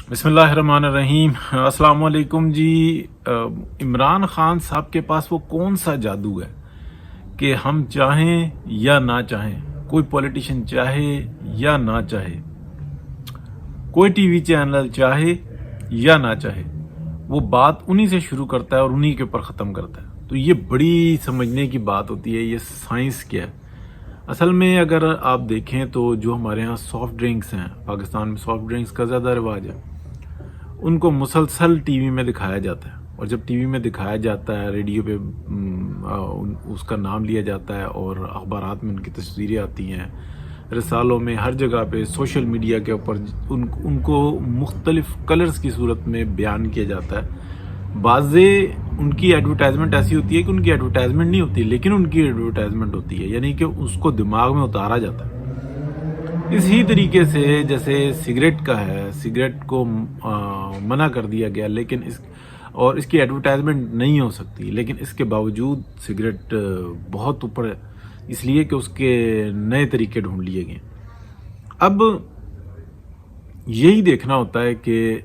بسم اللہ الرحمن الرحیم۔ السلام علیکم جی۔ عمران خان صاحب کے پاس وہ کون سا جادو ہے کہ ہم چاہیں یا نہ چاہیں، کوئی پولیٹیشین چاہے یا نہ چاہے، کوئی ٹی وی چینل چاہے یا نہ چاہے، وہ بات انہی سے شروع کرتا ہے اور انہی کے اوپر ختم کرتا ہے۔ تو یہ بڑی سمجھنے کی بات ہوتی ہے، یہ سائنس کیا ہے اصل میں۔ اگر آپ دیکھیں تو جو ہمارے ہاں سافٹ ڈرنکس ہیں، پاکستان میں سافٹ ڈرنکس کا زیادہ رواج ہے، ان کو مسلسل ٹی وی میں دکھایا جاتا ہے، اور جب ٹی وی میں دکھایا جاتا ہے، ریڈیو پہ اس کا نام لیا جاتا ہے، اور اخبارات میں ان کی تصویریں آتی ہیں، رسالوں میں، ہر جگہ پہ، سوشل میڈیا کے اوپر ان کو مختلف کلرز کی صورت میں بیان کیا جاتا ہے۔ بعضیں ان کی ایڈورٹائزمنٹ ایسی ہوتی ہے کہ ان کی ایڈورٹائزمنٹ نہیں ہوتی، لیکن ان کی ایڈورٹائزمنٹ ہوتی ہے، یعنی کہ اس کو دماغ میں اتارا جاتا ہے۔ اسی طریقے سے جیسے سگریٹ کا ہے، سگریٹ کو منع کر دیا گیا، لیکن اس کی ایڈورٹائزمنٹ نہیں ہو سکتی، لیکن اس کے باوجود سگریٹ بہت اوپر ہے، اس لیے کہ اس کے نئے طریقے ڈھونڈ لیے گئے۔ اب یہی دیکھنا ہوتا ہے کہ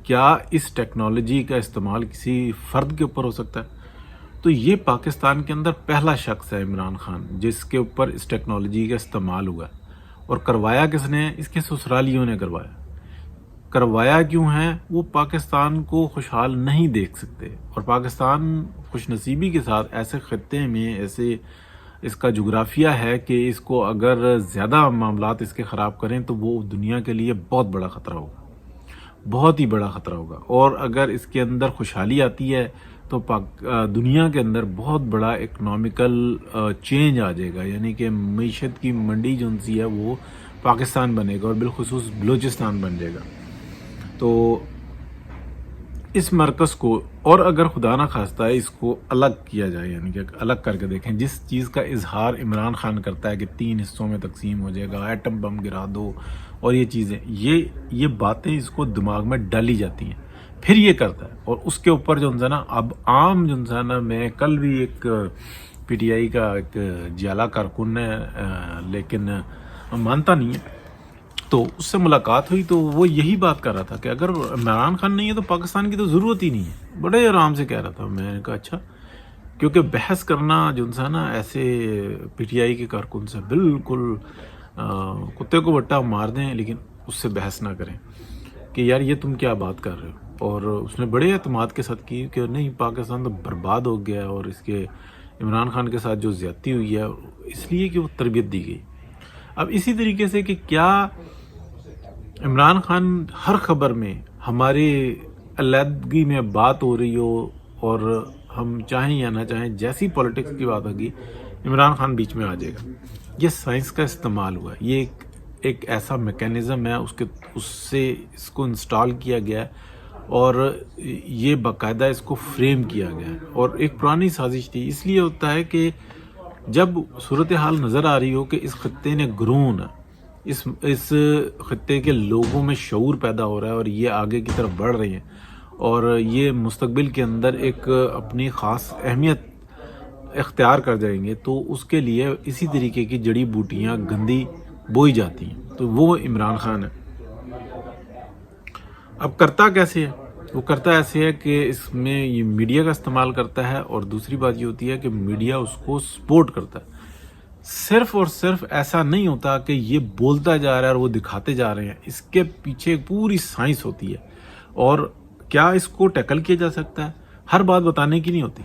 کیا اس ٹیکنالوجی کا استعمال کسی فرد کے اوپر ہو سکتا ہے؟ تو یہ پاکستان کے اندر پہلا شخص ہے عمران خان جس کے اوپر اس ٹیکنالوجی کا استعمال ہوا ہے، اور کروایا کس نے؟ اس کے سسرالیوں نے کروایا کیوں ہے؟ وہ پاکستان کو خوشحال نہیں دیکھ سکتے، اور پاکستان خوش نصیبی کے ساتھ ایسے خطے میں، ایسے اس کا جغرافیہ ہے کہ اس کو اگر زیادہ معاملات اس کے خراب کریں تو وہ دنیا کے لیے بہت بڑا خطرہ ہوگا، بہت ہی بڑا خطرہ ہوگا۔ اور اگر اس کے اندر خوشحالی آتی ہے تو دنیا کے اندر بہت بڑا اکنامیکل چینج آ جائے گا، یعنی کہ معیشت کی منڈی جو سی ہے وہ پاکستان بنے گا، اور بالخصوص بلوچستان بن جائے گا۔ تو اس مرکز کو، اور اگر خدا نہ خواستہ ہے اس کو الگ کیا جائے، یعنی کہ الگ کر کے دیکھیں، جس چیز کا اظہار عمران خان کرتا ہے کہ 3 حصوں میں تقسیم ہو جائے گا، ایٹم بم گرا دو، اور یہ چیزیں، یہ باتیں اس کو دماغ میں ڈالی جاتی ہیں، پھر یہ کرتا ہے۔ اور اس کے اوپر جو نا اب عام جو نا، میں کل بھی ایک پی ٹی آئی کا ایک جیالہ کارکن ہے، لیکن مانتا نہیں ہے، تو اس سے ملاقات ہوئی تو وہ یہی بات کر رہا تھا کہ اگر عمران خان نہیں ہے تو پاکستان کی تو ضرورت ہی نہیں ہے، بڑے آرام سے کہہ رہا تھا۔ میں نے کہا اچھا، کیونکہ بحث کرنا جو سا نا ایسے پی ٹی آئی کے کارکن سے بالکل کتے کو بٹا مار دیں، لیکن اس سے بحث نہ کریں کہ یار یہ تم کیا بات کر رہے ہو۔ اور اس نے بڑے اعتماد کے ساتھ کی کہ نہیں، پاکستان تو برباد ہو گیا، اور اس کے عمران خان کے ساتھ جو زیادتی ہوئی ہے اس لیے کہ وہ تربیت دی گئی۔ اب اسی طریقے سے کہ کیا عمران خان ہر خبر میں ہمارے علیحدگی میں بات ہو رہی ہو، اور ہم چاہیں یا نہ چاہیں، جیسی پولیٹکس کی بات ہوگی عمران خان بیچ میں آ جائے گا۔ یہ سائنس کا استعمال ہوا ہے، یہ ایک ایسا میکینزم ہے، اس سے اس کو انسٹال کیا گیا ہے، اور یہ باقاعدہ اس کو فریم کیا گیا ہے، اور ایک پرانی سازش تھی۔ اس لیے ہوتا ہے کہ جب صورتحال نظر آ رہی ہو کہ اس خطے نے گرون، اس خطے کے لوگوں میں شعور پیدا ہو رہا ہے، اور یہ آگے کی طرف بڑھ رہے ہیں، اور یہ مستقبل کے اندر ایک اپنی خاص اہمیت اختیار کر جائیں گے، تو اس کے لیے اسی طریقے کی جڑی بوٹیاں گندی بوئی جاتی ہیں، تو وہ عمران خان ہے۔ اب کرتا کیسے ہے؟ وہ کرتا ایسے ہے کہ اس میں یہ میڈیا کا استعمال کرتا ہے، اور دوسری بات یہ ہوتی ہے کہ میڈیا اس کو سپورٹ کرتا ہے۔ صرف اور صرف ایسا نہیں ہوتا کہ یہ بولتا جا رہا ہے اور وہ دکھاتے جا رہے ہیں، اس کے پیچھے ایک پوری سائنس ہوتی ہے، اور کیا اس کو ٹیکل کیا جا سکتا ہے؟ ہر بات بتانے کی نہیں ہوتی،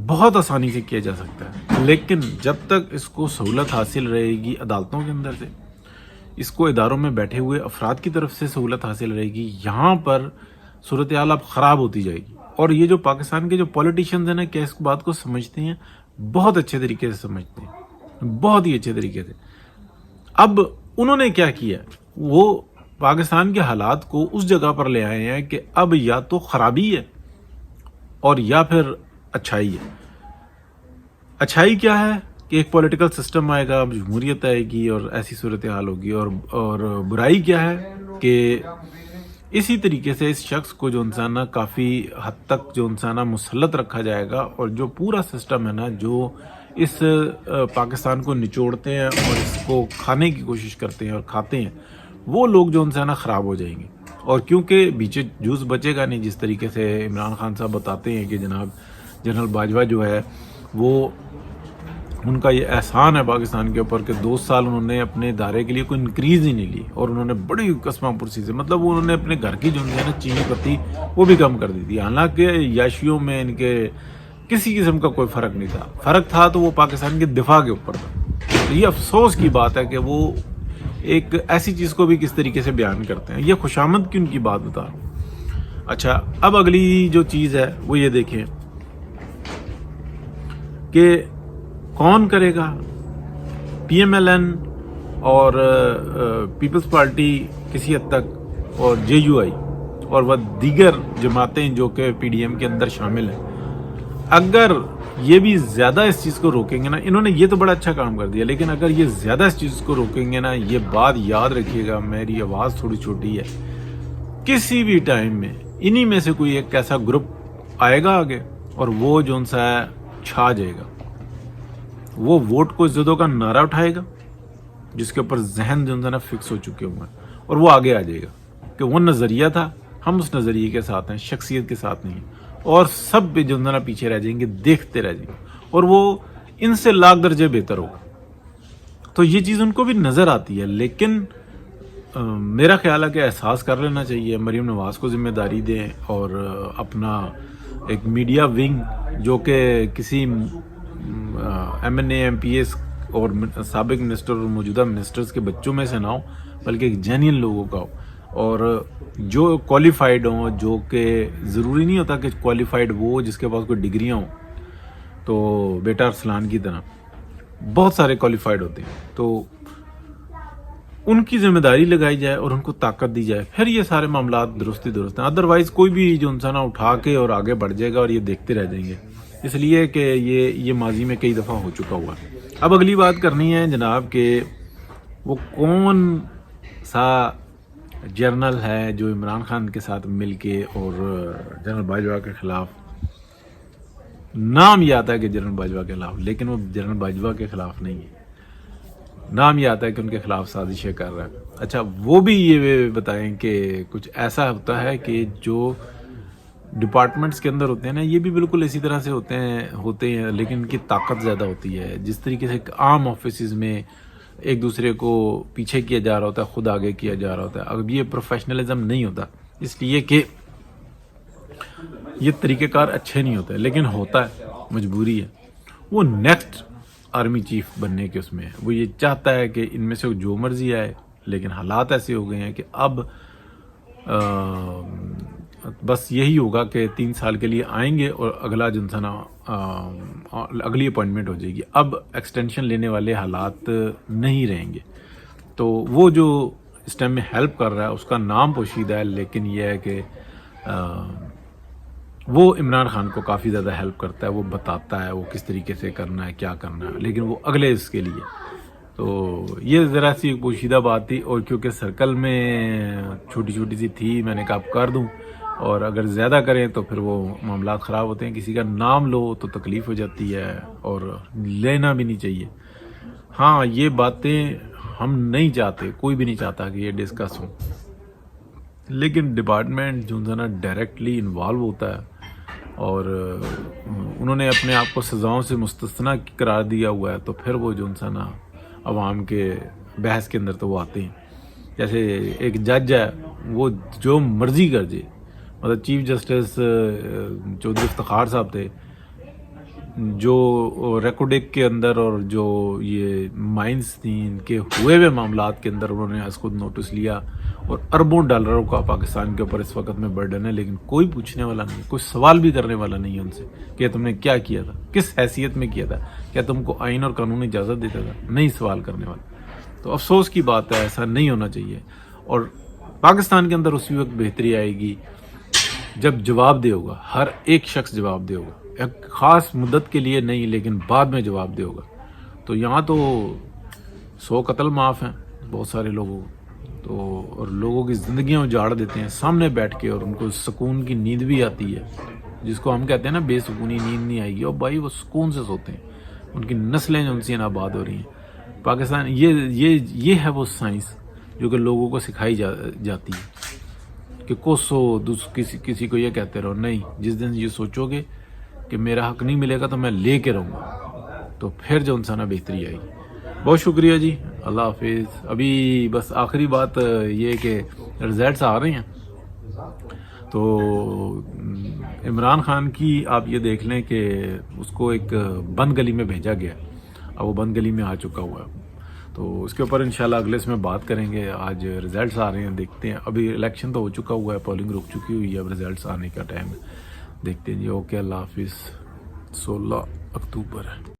بہت آسانی سے کیا جا سکتا ہے، لیکن جب تک اس کو سہولت حاصل رہے گی عدالتوں کے اندر سے، اس کو اداروں میں بیٹھے ہوئے افراد کی طرف سے سہولت حاصل رہے گی، یہاں پر صورتحال اب خراب ہوتی جائے گی۔ اور یہ جو پاکستان کے جو پولیٹیشینز ہیں نا، کیا اس بات کو سمجھتے ہیں؟ بہت اچھے طریقے سے سمجھتے ہیں، بہت ہی اچھے طریقے سے۔ اب انہوں نے کیا کیا؟ وہ پاکستان کے حالات کو اس جگہ پر لے آئے ہیں کہ اب یا تو خرابی ہے اور یا پھر اچھائی ہے۔ اچھائی کیا ہے کہ ایک پولیٹیکل سسٹم آئے گا، جمہوریت آئے گی، اور ایسی صورتحال ہوگی، اور برائی کیا ہے کہ اسی طریقے سے اس شخص کو جو انسان کافی حد تک جو انسان مسلط رکھا جائے گا، اور جو پورا سسٹم ہے نا، جو اس پاکستان کو نچوڑتے ہیں اور اس کو کھانے کی کوشش کرتے ہیں اور کھاتے ہیں، وہ لوگ جو ان سے نا خراب ہو جائیں گے. اور کیونکہ بیچ جوس بچے گا نہیں. جس طریقے سے عمران خان صاحب بتاتے ہیں کہ جناب جنرل باجوہ جو ہے وہ ان کا یہ احسان ہے پاکستان کے اوپر کہ 2 سال انہوں نے اپنے ادارے کے لیے کوئی انکریز ہی نہیں لی, اور انہوں نے بڑی قسمہ پرسی سے مطلب انہوں نے اپنے گھر کی جو ہے نا چینی پتی وہ بھی کم کر دی تھی. حالانکہ یاشیوں میں ان کے کسی قسم کا کوئی فرق نہیں تھا. فرق تھا تو وہ پاکستان کے دفاع کے اوپر تھا. تو یہ افسوس کی بات ہے کہ وہ ایک ایسی چیز کو بھی کس طریقے سے بیان کرتے ہیں. یہ خوشامد کی ان کی بات بتا رہا ہوں. اچھا, اب اگلی جو چیز ہے وہ یہ دیکھیں کہ کون کرے گا. پی ایم ایل این اور پیپلز پارٹی کسی حد تک, اور جے یو آئی اور وہ دیگر جماعتیں جو کہ پی ڈی ایم کے اندر شامل ہیں, اگر یہ بھی زیادہ اس چیز کو روکیں گے نا, انہوں نے یہ تو بڑا اچھا کام کر دیا, لیکن اگر یہ زیادہ اس چیز کو روکیں گے نا, یہ بات یاد رکھیے گا, میری آواز تھوڑی چھوٹی ہے, کسی بھی ٹائم میں انہی میں سے کوئی ایک ایسا گروپ آئے گا آگے اور وہ جو ان سا چھا جائے گا. وہ ووٹ کو عزتوں کا نعرہ اٹھائے گا جس کے اوپر ذہن جو ہے نا فکس ہو چکے ہوئے ہیں, اور وہ آگے آ جائے گا کہ وہ نظریہ تھا, ہم اس نظریے کے ساتھ ہیں, شخصیت کے ساتھ نہیں ہیں. اور سب بھی جو ہے نا پیچھے رہ جائیں گے, دیکھتے رہ جائیں گے, اور وہ ان سے لاکھ درجے بہتر ہوگا. تو یہ چیز ان کو بھی نظر آتی ہے, لیکن میرا خیال ہے کہ احساس کر لینا چاہیے, مریم نواز کو ذمہ داری دیں, اور اپنا ایک میڈیا ونگ جو کہ کسی M N A M P S اور سابق منسٹر اور موجودہ منسٹرز کے بچوں میں سے نہ ہو, بلکہ ایک جینین لوگوں کا ہو, اور جو کوالیفائڈ ہوں, جو کہ ضروری نہیں ہوتا کہ کوالیفائڈ وہ جس کے پاس کوئی ڈگریاں ہوں. تو بیٹا ارسلان کی طرح بہت سارے کوالیفائڈ ہوتے ہیں, تو ان کی ذمہ داری لگائی جائے اور ان کو طاقت دی جائے, پھر یہ سارے معاملات درست ہیں. ادروائز کوئی بھی جو انسان اٹھا کے اور آگے بڑھ جائے گا اور یہ دیکھتے رہ جائیں گے, اس لیے کہ یہ ماضی میں کئی دفعہ ہو چکا ہوا ہے. اب اگلی بات کرنی ہے جناب کہ وہ کون سا جرنل ہے جو عمران خان کے ساتھ مل کے اور جنرل باجوہ کے خلاف, نام یہ آتا ہے کہ جنرل باجوہ کے خلاف, لیکن وہ جنرل باجوہ کے خلاف نہیں ہے, نام یہ آتا ہے کہ ان کے خلاف سازشیں کر رہا ہے. اچھا, وہ بھی یہ بتائیں کہ کچھ ایسا ہوتا ہے کہ جو ڈپارٹمنٹس کے اندر ہوتے ہیں نا, یہ بھی بالکل اسی طرح سے ہوتے ہیں, لیکن ان کی طاقت زیادہ ہوتی ہے. جس طریقے سے عام آفیسز میں ایک دوسرے کو پیچھے کیا جا رہا ہوتا ہے, خود آگے کیا جا رہا ہوتا ہے. اب یہ پروفیشنلزم نہیں ہوتا, اس لیے کہ یہ طریقہ کار اچھے نہیں ہوتے, لیکن ہوتا ہے, مجبوری ہے. وہ نیکسٹ آرمی چیف بننے کے اس میں وہ یہ چاہتا ہے کہ ان میں سے جو مرضی آئے, لیکن حالات ایسے ہو گئے ہیں کہ اب بس یہی ہوگا کہ 3 سال کے لیے آئیں گے اور اگلا جو انسان اگلی اپوائنٹمنٹ ہو جائے گی. اب ایکسٹینشن لینے والے حالات نہیں رہیں گے. تو وہ جو اس ٹائم میں ہیلپ کر رہا ہے اس کا نام پوشیدہ ہے, لیکن یہ ہے کہ وہ عمران خان کو کافی زیادہ ہیلپ کرتا ہے, وہ بتاتا ہے وہ کس طریقے سے کرنا ہے, کیا کرنا ہے, لیکن وہ اگلے اس کے لیے. تو یہ ذرا سی پوشیدہ بات تھی, اور کیونکہ سرکل میں چھوٹی چھوٹی سی تھی, میں نے کہا آپ کر دوں, اور اگر زیادہ کریں تو پھر وہ معاملات خراب ہوتے ہیں. کسی کا نام لو تو تکلیف ہو جاتی ہے, اور لینا بھی نہیں چاہیے. ہاں, یہ باتیں ہم نہیں چاہتے, کوئی بھی نہیں چاہتا کہ یہ ڈسکس ہوں, لیکن ڈپارٹمنٹ جو ہے نا ڈائریکٹلی انوالو ہوتا ہے, اور انہوں نے اپنے آپ کو سزاؤں سے مستثنا قرار دیا ہوا ہے, تو پھر وہ جو انسان عوام کے بحث کے اندر تو وہ آتے ہیں. جیسے ایک جج ہے, وہ جو مرضی کر جائے, مطلب چیف جسٹس چودھری افتخار صاحب تھے, جو ریکوڈک کے اندر اور جو یہ مائنس تھیں ان کے ہوئے ہوئے معاملات کے اندر انہوں نے از خود نوٹس لیا, اور اربوں ڈالروں کا پاکستان کے اوپر اس وقت میں برڈن ہے, لیکن کوئی پوچھنے والا نہیں, کوئی سوال بھی کرنے والا نہیں ہے ان سے کہ تم نے کیا کیا تھا, کس حیثیت میں کیا تھا, کیا تم کو آئین اور قانون اجازت دیتا تھا, نہیں سوال کرنے والا. تو افسوس کی بات ہے, ایسا نہیں ہونا چاہیے. اور پاکستان کے اندر اسی وقت بہتری آئے گی جب جواب دے ہوگا, ہر ایک شخص جواب دے ہوگا, ایک خاص مدت کے لیے نہیں, لیکن بعد میں جواب دے ہوگا. تو یہاں تو 100 قتل معاف ہیں بہت سارے لوگوں, تو اور لوگوں کی زندگیاں اجاڑ دیتے ہیں سامنے بیٹھ کے, اور ان کو سکون کی نیند بھی آتی ہے, جس کو ہم کہتے ہیں نا بے سکونی نیند نہیں آئے گی, اور بھائی وہ سکون سے سوتے ہیں, ان کی نسلیں جو ان سے آباد ہو رہی ہیں. پاکستان یہ ہے وہ سائنس جو کہ لوگوں کو سکھائی جاتی ہے کہ کوسو کسی کو یہ کہتے رہو. نہیں, جس دن یہ سوچو گے کہ میرا حق نہیں ملے گا تو میں لے کے رہوں گا, تو پھر جو انسانہ بہتری آئے گی. بہت شکریہ جی, اللہ حافظ. ابھی بس آخری بات یہ کہ رزلٹس آ رہے ہیں, تو عمران خان کی آپ یہ دیکھ لیں کہ اس کو ایک بند گلی میں بھیجا گیا, اب وہ بند گلی میں آ چکا ہوا ہے. تو اس کے اوپر انشاءاللہ اگلے اس میں بات کریں گے. آج رزلٹس آ رہے ہیں, دیکھتے ہیں. ابھی الیکشن تو ہو چکا ہوا ہے, پولنگ رک چکی ہوئی ہے, اب رزلٹس آنے کا ٹائم ہے, دیکھتے ہیں جی. اوکے, اللہ حافظ. 16 اکتوبر ہے.